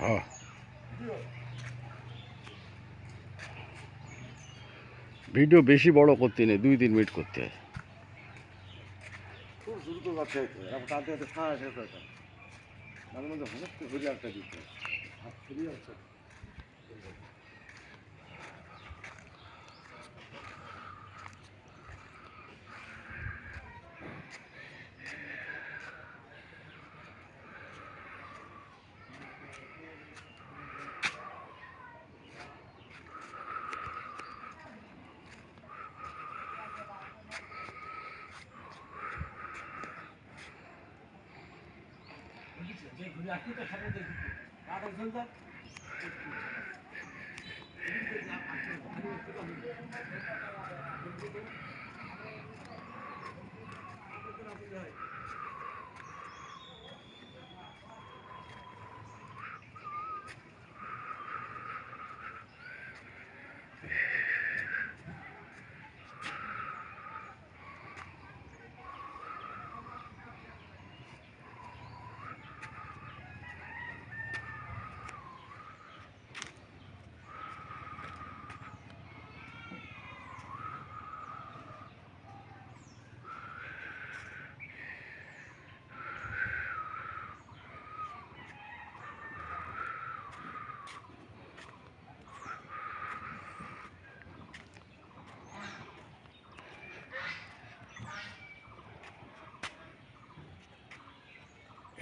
হ্যাঁ, ভিডিও বেশি বড় করতে নেই, 2-3 মিনিট করতে হয়। খুব দ্রুত যাচ্ছে, তাতে একটা ছায়া শেষ হয়েছে, মাঝে মাঝে হঠাৎ করে ঘুরে একটা দিচ্ছে হাত ফিরিয়ে আসছে।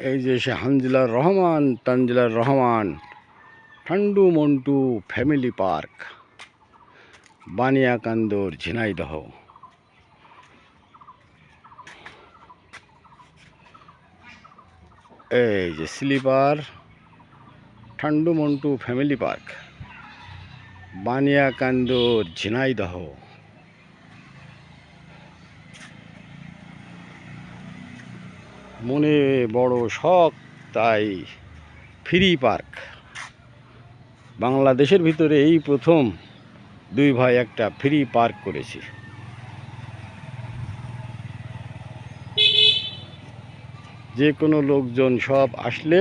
এই যে শাহজালাল রহমান, তানজিলার রহমান, ঠান্ডু মন্টু ফ্যামিলি পার্ক, বানিয়াকান্দর, ঝিনাইদহ। এই যে slipper, Thandu Montu family park, Baniakandar, Jhenaidah. মনে বড় শখ, তাই ফ্রি পার্ক। বাংলাদেশের ভিতরে এই প্রথম 2 ভাই একটা ফ্রি পার্ক করেছে। যে কোনো লোকজন সব আসলে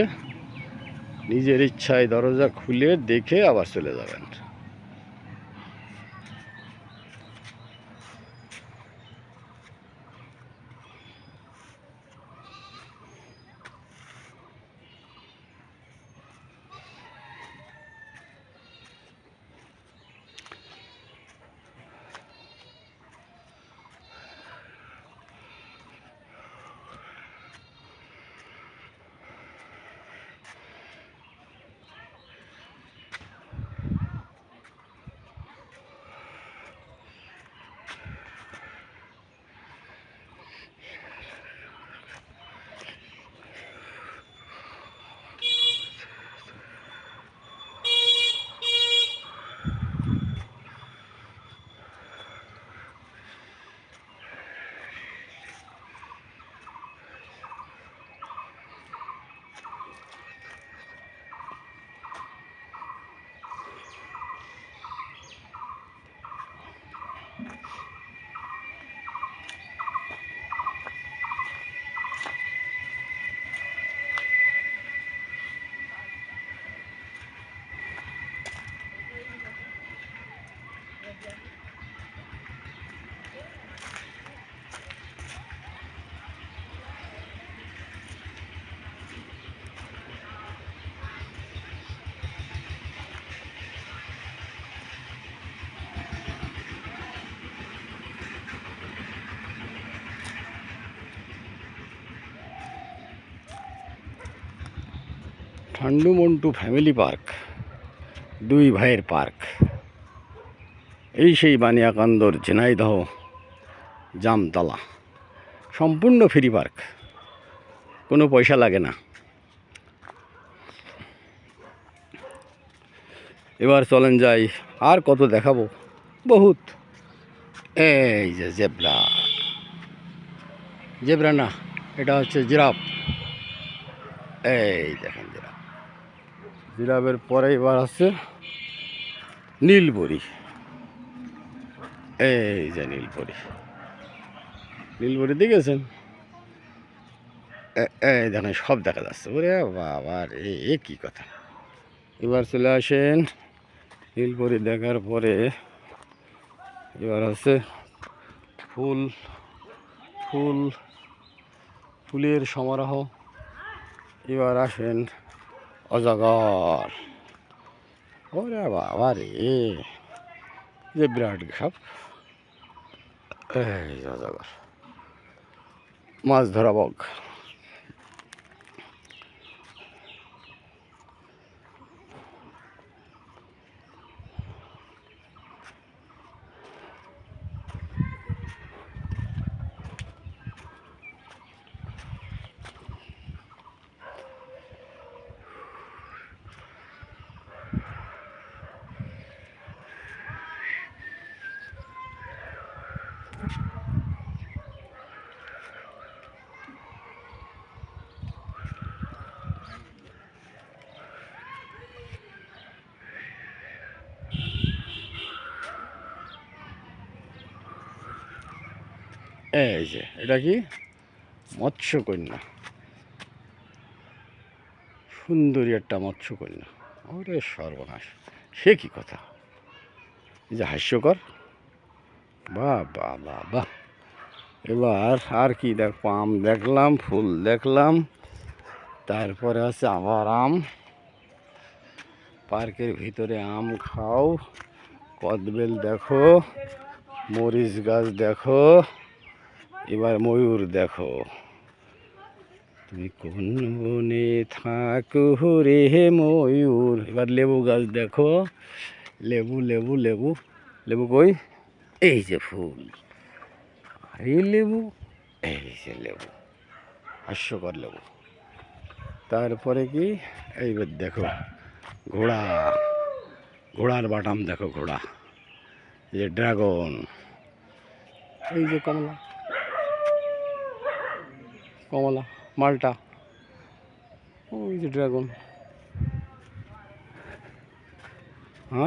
নিজের ইচ্ছায় দরজা খুলে দেখে আবার চলে যাবেন। ঠান্ডু মন্টু ফ্যামিলি পার্ক, 2 ভাইয়ের পার্ক। এই সেই বানিয়াকান্দর, ঝিনাইদহ, জামতলা। সম্পূর্ণ ফ্রি পার্ক, কোনো পয়সা লাগে না। এবার চলেন যাই, আর কত দেখাবো, বহুত। এই যে জেব্রা, জেব্রা না, এটা হচ্ছে জিরাফ। এই দেখেন জিরাফ, জিরাফের পরে এবার আছে নীলপরি। এই যে নীলপরি, নীলপরি দেখেছেন? এই দেখেন সব দেখা যাচ্ছে। ওরে বাবা রে, এ কি কথা! এবার চলে আসেন নীলপরি দেখার পরে এবার হচ্ছে ফুল ফুল ফুলের সমারোহ। এবার আসেন অজগর। ওরে বাবা রে, যে বিরাট সাপ! এই যে অজগর, মাছ ধরা বক। এই যে এটা কি মৎস্যকন্যা, সুন্দরী একটা মৎস্যকন্যা। ওরে সর্বনাশ, সে কি কথা! এই যে হাস্যকর! বাহ বাহ বাহ বাহ! এবার আর কি দেখো, আম দেখলাম, ফুল দেখলাম, তারপরে আছে আবার আম। পার্কের ভিতরে আম খাও, কদবেল দেখো, মরিচ গাছ দেখো, এবার ময়ূর দেখো। তুমি কোন বনে থাকো রে ময়ূর। এবার লেবু গাছ দেখো, লেবু লেবু লেবু লেবু কই? এই যে ফুল, এই লেবু, এই যে লেবু, হাস্যকর লেবু। তারপরে কি, এইবার দেখো ঘোড়া, ঘোড়ার বাটাম দেখো, ঘোড়া, এই যে ড্রাগন, এই যে কমলা, কমলা, মালটা, ওই যে ড্রাগন।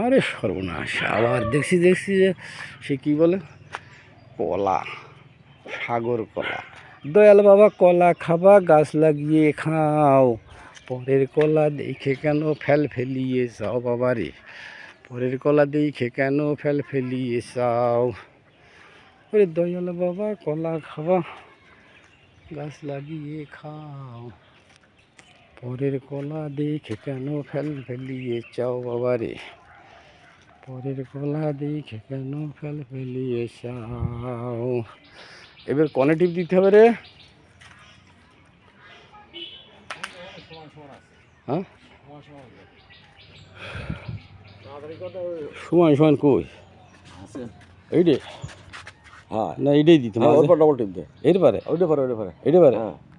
আরে সর্বনাশ! আবার দেখছি যে সে কি বলে, কলা, সাগর কলা। দয়াল বাবা কলা খাবা, গাছ লাগিয়ে খাও, পরের কলা দেখে কেন ফেল ফেলিয়ে যাও বাবা রে, পরের কলা দেখে কেন ফেল ফেলিয়ে যাও। ওরে দয়াল বাবা কলা খাবা, গাছ লাগিয়ে খাও, পরের কলা দেখে কেন ফেল ফেলিয়ে চাও বাবা রে, পরের কলা দেখে কেন ফেল ফেলিয়ে চাও। এবার কনে টিপ দিতে হবে রে? হ্যাঁ, সমান সমান কই এই রে? হ্যাঁ না এইটাই দিতে হবে, ডবল টিপ দে, এর পারে, ওইটা পারে, ওইটা পারে। এটা পারে। হ্যাঁ।